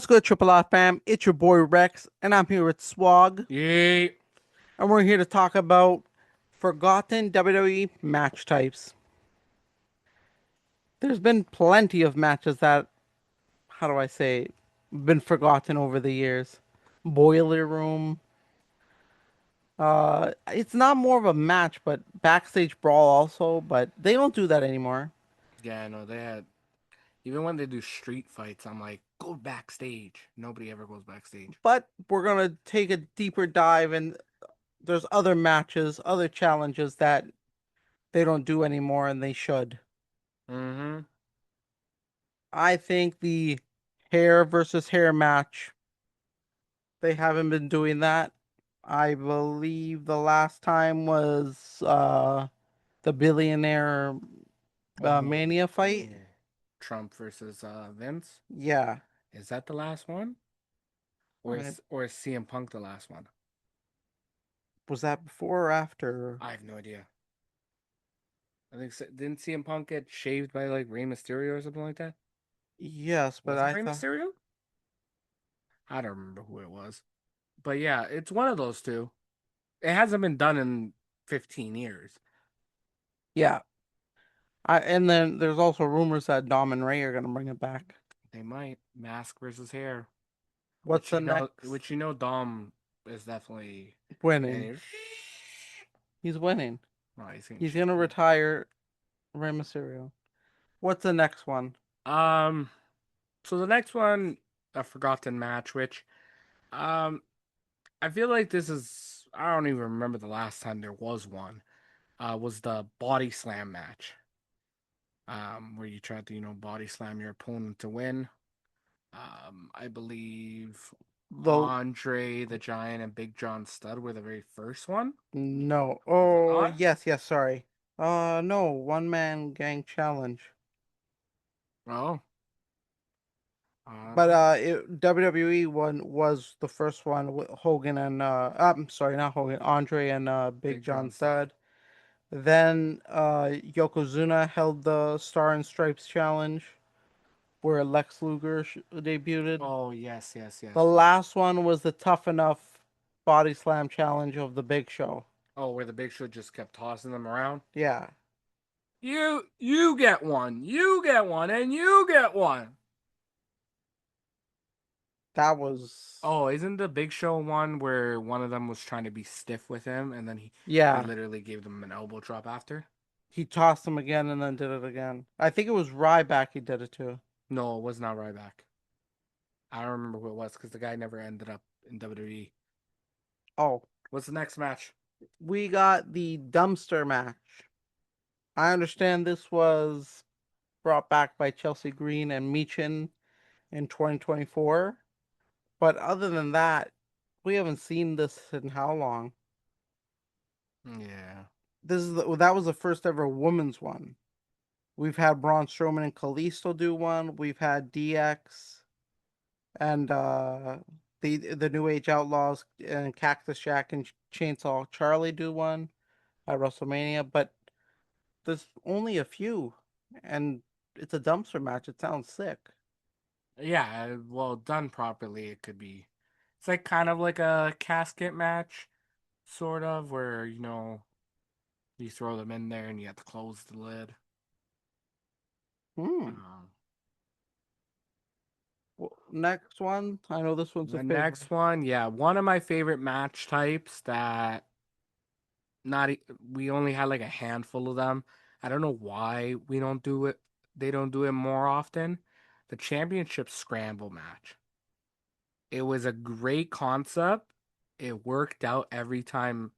What's good, Triple R fam? It's your boy Rex, and I'm here with Swag, Yay. and we're here to talk about forgotten WWE match types. There's been plenty of matches that, how do I say, been forgotten over the years. Boiler Room. It's not more of a match, but backstage brawl also. But they don't do that anymore. Yeah, no, they had even when they do street fights, I'm like, go backstage. Nobody ever goes backstage. But we're gonna take a deeper dive, and there's other matches, other challenges that they don't do anymore, and they should. Mm-hmm. I think the hair versus hair match, they haven't been doing that. I believe the last time was the billionaire Oh, mania fight. oh. Trump versus Vince. Yeah. Is that the last one? Or I, is CM Punk the last one? was that before or after? I have no idea. I think didn't CM Punk get shaved by like Rey Mysterio or something like that? Yes, but Was it I Rey thought, Mysterio? I don't remember who it was. But yeah, it's one of those two. It hasn't been done in 15 years. yeah. And then there's also rumors that Dom and Ray are gonna bring it back. They might mask versus hair. What's the next? Which you know, Dom is definitely Winning. and He's winning. no, he's getting He's gonna shaved. retire Rey Mysterio. What's the next one? Um, so the next one, a forgotten match, which um, I feel like this is I don't even remember the last time there was one. Was the body slam match. Where you tried to body slam your opponent to win. I believe The Andre the Giant and Big John Studd were the very first one. No. Was it Oh, not? yes, yes, sorry. No, one man gang challenge. Oh, But WWE one was the first one with Hogan and I'm sorry, not Hogan, Andre and Big Big John John Studd. Studd. Then Yokozuna held the Star and Stripes challenge where Lex Luger debuted. Oh, yes, yes, The yes, yes. last one was the Tough Enough Body Slam challenge of the Big Show. Oh, where the Big Show just kept tossing them around. Yeah, You get one, you get one, and you get one. that was Oh, isn't the Big Show one where one of them was trying to be stiff with him, and then he yeah. literally gave them an elbow drop after? He tossed him again and then did it again. I think it was Ryback he did it to. No, it was not Ryback. I don't remember who it was because the guy never ended up in WWE. Oh, What's the next match? we got the dumpster match. I understand this was brought back by Chelsea Green and Meechin in 2024. But other than that, we haven't seen this in how long? Yeah. That was the first ever women's one. We've had Braun Strowman and Kalisto do one. We've had DX and the New Age Outlaws and Cactus Jack and Chainsaw Charlie do one at WrestleMania, but there's only a few, and it's a dumpster match. It sounds sick. Yeah, well, done properly, it could be. It's like kind of like a casket match, sort of, where, you throw them in there and you have to close the lid. Hmm. Um, Well, next one. I know this one's a the favorite. next one, yeah, one of my favorite match types that not e- we only had like a handful of them. I don't know why we don't do it. They don't do it more often. The championship scramble match. It was a great concept. It worked out every time.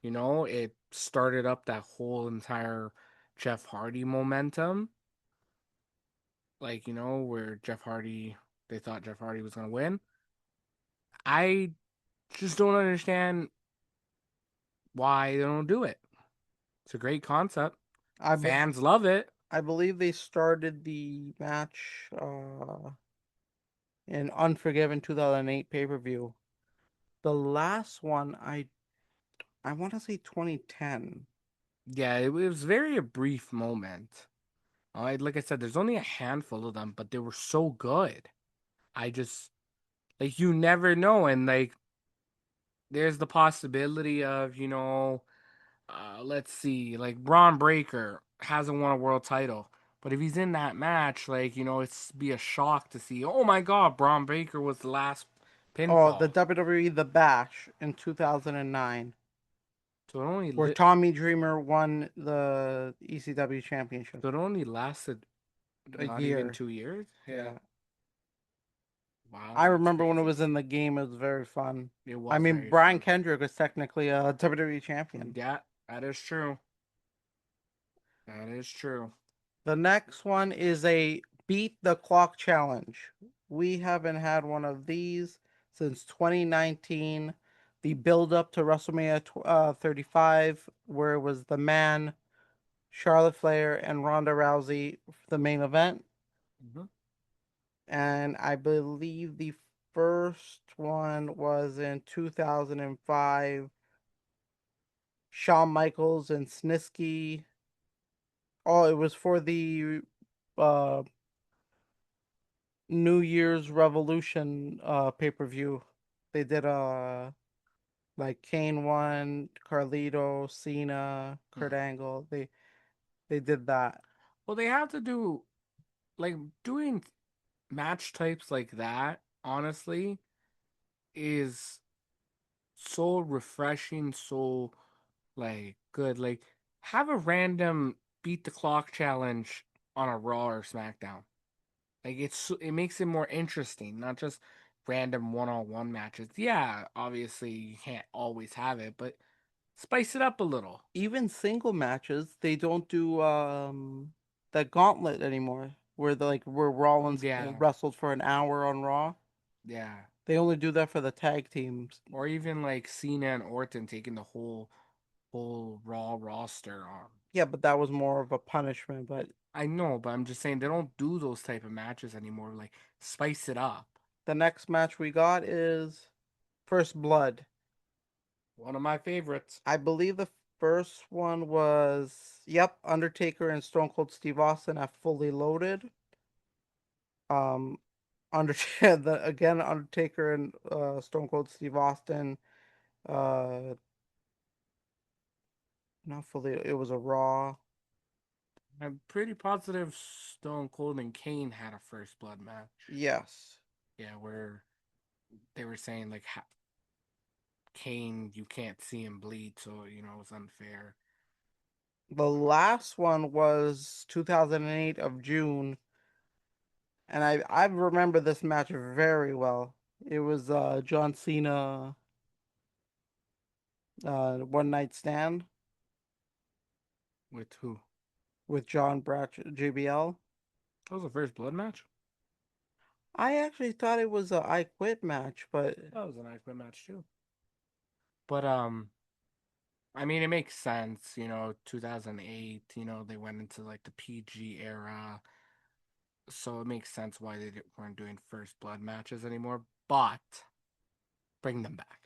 It started up that whole entire Jeff Hardy momentum. Like, where they thought Jeff Hardy was going to win. I just don't understand why they don't do it. It's a great concept. I be- Fans love it. I believe they started the match in Unforgiven 2008 pay-per-view. The last one I want to say 2010. Yeah, it was very a brief moment. Like I said, there's only a handful of them, but they were so good. I just Like you never know, and like there's the possibility of, let's see, like Braun Breaker hasn't won a world title. But if he's in that match, like, it's be a shock to see, oh my god, Braun Breaker was the last Oh, the pinfall. WWE The Bash in 2009, So it only where lit Tommy Dreamer won the ECW championship. so it only lasted A not even year. 2 years. Yeah. Yeah. Wow, I that's remember when it crazy. was in the game, it was very fun. It I was mean, very Brian fun. Kendrick was technically a WWE champion. Yeah, that is true. That is true. The next one is a beat the clock challenge. We haven't had one of these since 2019. The build up to WrestleMania 35, where it was the man, Charlotte Flair, and Ronda Rousey, the main event. Hmm. And I believe the first one was in 2005. Shawn Michaels and Snitsky. Oh, it was for the uh, New Year's Revolution pay-per-view. They did like Kane won, Carlito, Cena, Kurt Angle. They did that. Well, they have to do like doing match types like that, honestly, is so refreshing, so like good. Like have a random beat the clock challenge on a Raw or SmackDown. Like it makes it more interesting, not just random one-on-one matches. Yeah, obviously you can't always have it, but spice it up a little. Even single matches, they don't do that gauntlet anymore, where where Rollins Yeah, wrestled for an hour on Raw. yeah. They only do that for the tag teams. Or even like Cena and Orton taking the whole Raw roster on. Yeah, but that was more of a punishment. But I know, but I'm just saying they don't do those type of matches anymore. Like spice it up. the next match we got is First Blood. One of my favorites. I believe the first one was, yep, Undertaker and Stone Cold Steve Austin at Fully Loaded. Um, Undertaker, again, Undertaker and Stone Cold Steve Austin. Uh, Not fully. It was a Raw. I'm pretty positive Stone Cold and Kane had a first blood match. Yes. Yeah, where they were saying like Kane, you can't see him bleed, so it's unfair. The last one was 2008 of June, and I remember this match very well. It was John Cena one night stand With who? with John Bratch JBL. That was the first blood match. I actually thought it was a I Quit match, but That was an Ice Quit match too. But I mean, it makes sense. 2008. They went into like the PG era, so it makes sense why they weren't doing first blood matches anymore. But bring them back.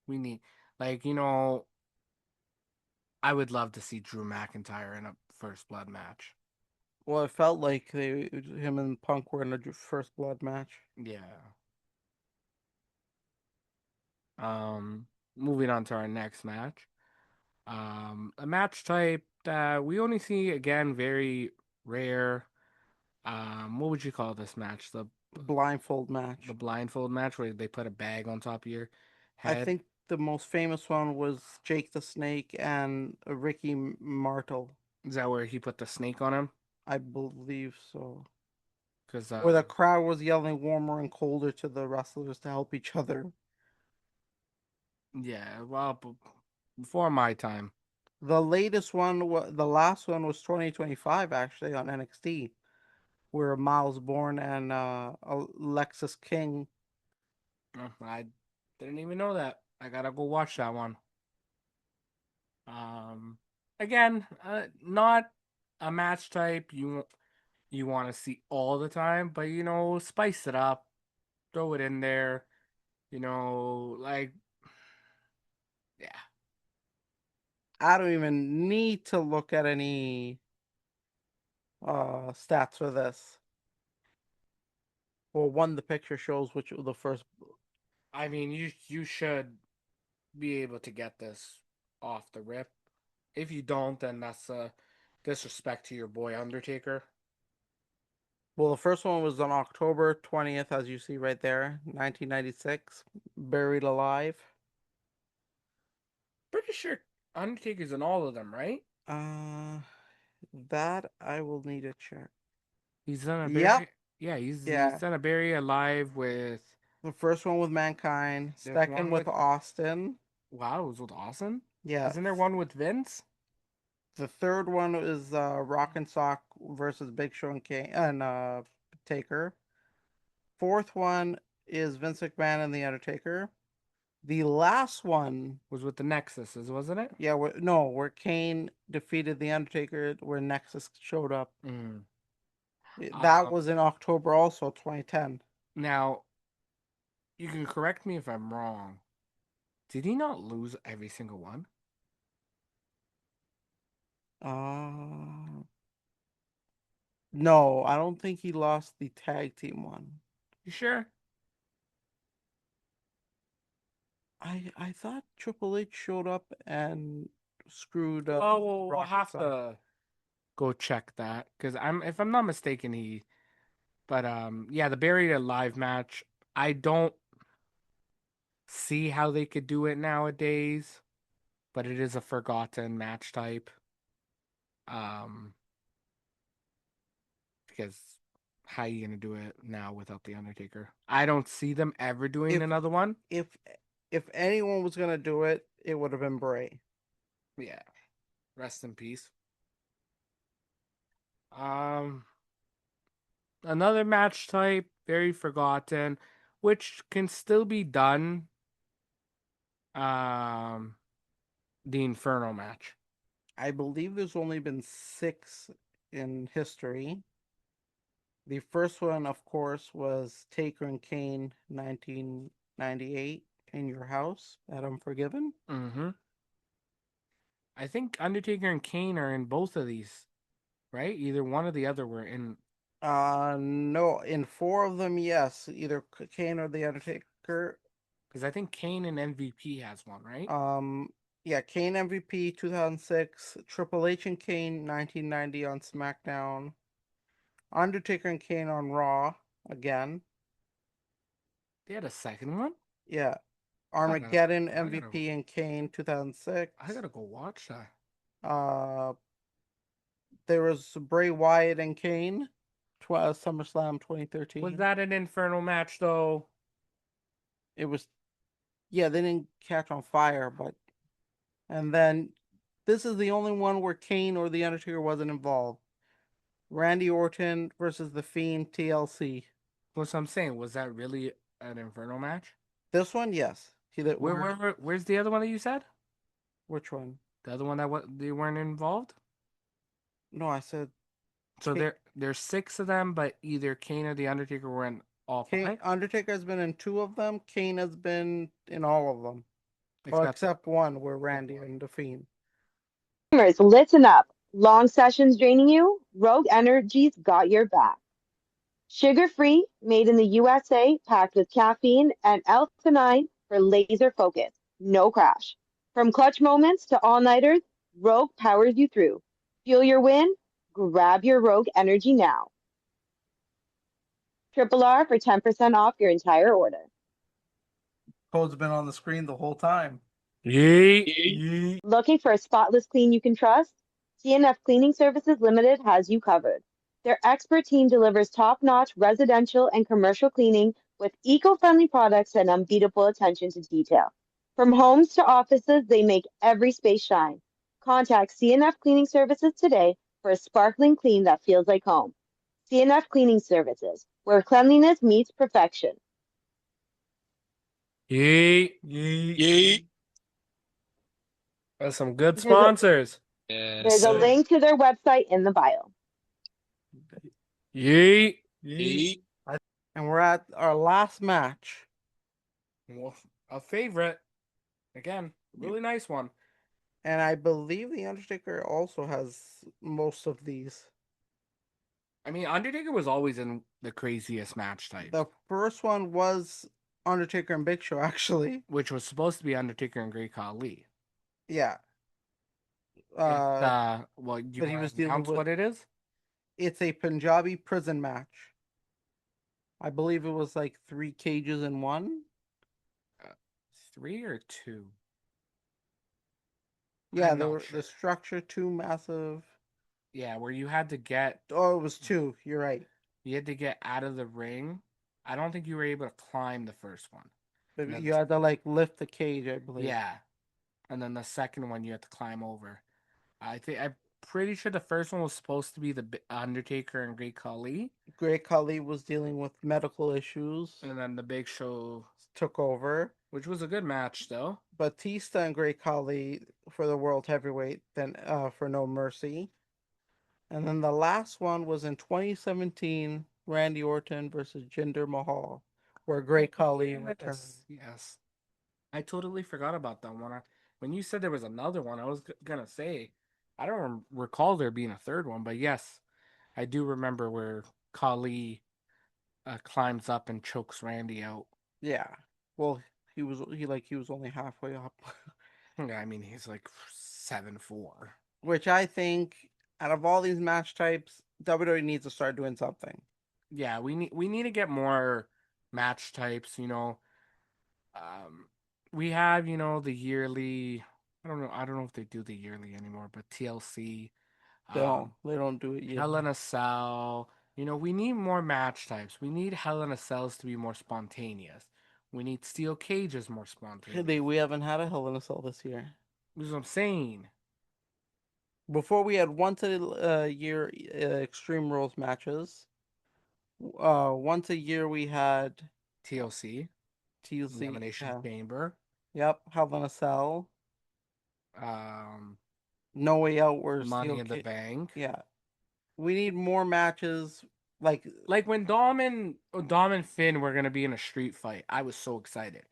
We need, like, I would love to see Drew McIntyre in a first blood match. well, it felt like him and Punk were in a First Blood match. Yeah. Um, Moving on to our next match. A match type that we only see again very rare. What would you call this match? Blindfold The match. blindfold match where they put a bag on top of your I head. think the most famous one was Jake the Snake and Ricky Martel. Is that where he put the snake on him? I believe so. Because Where the crowd was yelling warmer and colder to the wrestlers to help each other. yeah, well, before my time. The latest one, the last one was 2025 actually on NXT, where Miles Bourne and Alexis King. I didn't even know that. I gotta go watch that one. Um, Again, not a match type you want to see all the time, but spice it up, throw it in there. Like yeah, I don't even need to look at any stats for this. Well, one the picture shows which the first. I mean, you should be able to get this off the rip. If you don't, then that's a disrespect to your boy Undertaker. Well, the first one was on October 20th, as you see right there, 1996. Buried alive. Pretty sure Undertaker's in all of them, right? Uh, that I will need to check. He's done a Yep. bury. Yeah, he's Yeah. done a bury alive with The first one with Mankind. there's Second one with with Austin. wow, it was with Austin. Yeah. Isn't there one with Vince? The third one is Rock and Sock versus Big Show and Kane and Taker. Fourth one is Vince McMahon and The Undertaker. The last one, Was with the Nexuses, wasn't it? yeah, no, where Kane defeated The Undertaker, where Nexus showed up. Mm. That was in October also, 2010. Now you can correct me if I'm wrong. Did he not lose every single one? Uh, no, I don't think he lost the tag team one. You sure? I thought Triple H showed up and screwed up Oh, well, we'll Rock have Sock. to go check that because if I'm not mistaken, he. But yeah, the buried alive match. I don't see how they could do it nowadays, but it is a forgotten match type. Um, because how are you gonna do it now without the Undertaker? I don't see them ever doing If another one. if if anyone was gonna do it, it would have been Bray. Yeah, rest in peace. Um, another match type, very forgotten, which can still be done. Um, the Inferno match. I believe there's only been 6 in history. The first one, of course, was Taker and Kane, 1998, in your house at Unforgiven. Mm-hmm. I think Undertaker and Kane are in both of these, right? Either one or the other were in. No, in 4 of them, yes, either Kane or the Undertaker. Because I think Kane and MVP has one, right? Um, yeah, Kane MVP 2006, Triple H and Kane 1990 on SmackDown, Undertaker and Kane on Raw again. They had a second one. Yeah, I gotta, Armageddon I gotta, MVP and Kane 2006. I gotta go watch that. Uh, there was Bray Wyatt and Kane, SummerSlam Was 2013. that an Inferno match though? It was, yeah, they didn't catch on fire, but and then this is the only one where Kane or the Undertaker wasn't involved. Randy Orton versus the Fiend TLC. What's I'm saying? Was that really an Inferno match? This one, yes. Where's the other one that you said? Which one? The other one that they weren't involved. No, I said So there's 6 of them, but either Kane or the Undertaker were in all Kane. 5, Undertaker has been in 2 of them. Kane has been in all of them. Well, except except one where Randy and the Fiend. Gamers, listen up. Long sessions draining you? Rogue Energy's got your back. Sugar free, made in the USA, packed with caffeine and L-theanine for laser focus. No crash. From clutch moments to all nighters, Rogue powers you through. Feel your win? Grab your Rogue Energy now. Triple R for 10% off your entire order. Code's been on the screen the whole time. Yeet. Yeet. Looking for a spotless clean you can trust? CNF Cleaning Services Limited has you covered. Their expert team delivers top-notch residential and commercial cleaning with eco-friendly products and unbeatable attention to detail. From homes to offices, they make every space shine. Contact CNF Cleaning Services today for a sparkling clean that feels like home. CNF Cleaning Services, where cleanliness meets perfection. Yeet. Yeet. That's some good There's a, sponsors. there's a link to their website in the bio. Yeet. Yeet. And we're at our last match. Well, a favorite. Again, really nice one. And I believe the Undertaker also has most of these. I mean, Undertaker was always in the craziest match types, The first one was Undertaker and Big Show, actually. which was supposed to be Undertaker and Great Khali. Yeah. It's Uh, well, you but he want was to dealing announce with. what it is? It's a Punjabi prison match. I believe it was like 3 cages in one. Uh, 3 or 2? Yeah, I'm not the sure. structure too massive. Yeah, where you had to get Oh, it was two. You're right. out of the ring. I don't think you were able to climb the first one. But And then you had to like lift the cage, I believe. yeah, and then the second one you had to climb over. I'm pretty sure the first one was supposed to be the Undertaker and Great Khali, Great Khali was dealing with medical issues, and then the Big Show, took over. which was a good match though. Batista and Great Khali for the World Heavyweight, then for No Mercy. And then the last one was in 2017, Randy Orton versus Jinder Mahal, where Great Khali returned. Yes. I totally forgot about that one. When you said there was another one, I was gonna say, I don't recall there being a third one, but yes, I do remember where Khali climbs up and chokes Randy out. Yeah. Well, he was only halfway up. Yeah, I mean, he's like 7'4". Which I think out of all these match types, WWE needs to start doing something. Yeah, we need to get more match types. Um, we have the yearly. I don't know if they do the yearly anymore, but TLC, They don't do it yet. Hell in a Cell. We need more match types. We need Hell in a Cells to be more spontaneous. We need Steel Cages more spontaneous. We haven't had a Hell in a Cell this year. This is what I'm saying. Before we had once a year Extreme Rules matches. Once a year we had TLC, TLC. Elimination Chamber, Yep, Hell in a Cell. um, No Way Out where Money in the Bank. Yeah, we need more matches. Like when Dom and Finn were gonna be in a street fight, I was so excited.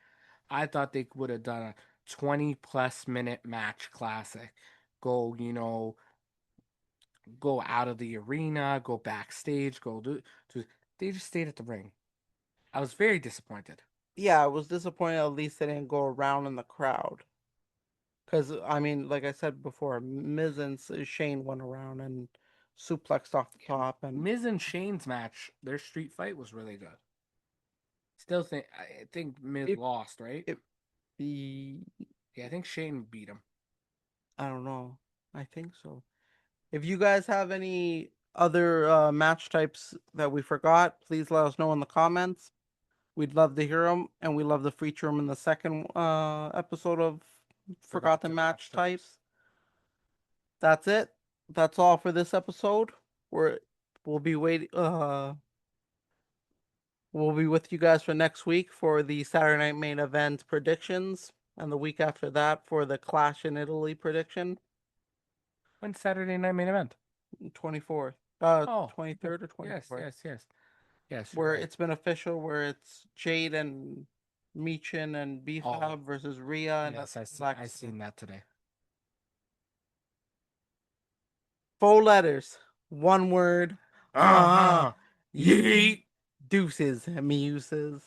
I thought they would have done a 20+ minute match classic. Go, go out of the arena, go backstage, they just stayed at the ring. I was very disappointed. Yeah, I was disappointed at least they didn't go around in the crowd. Because, I mean, like I said before, Miz and Shane went around and suplexed off the top. And Miz and Shane's match, their street fight was really good. I think Miz it, lost, right? it, the, Yeah, I think Shane beat him. I don't know. I think so. If you guys have any other match types that we forgot, please let us know in the comments. We'd love to hear them, and we love to feature them in the second episode of Forgotten Match Types. That's it. That's all for this episode. We're we'll be waiting. We'll be with you guys for next week for the Saturday Night Main Event predictions, and the week after that for the Clash in Italy prediction. When's Saturday Night Main Event? 24th, Oh, 23rd or yes, 24th. yes. You're Where right. it's been official, where it's Jade and Michin and B-Fab versus Rhea and Yes, I seen that today. 4 letters, one word. Uh-huh. Yeet. Deuces, muses.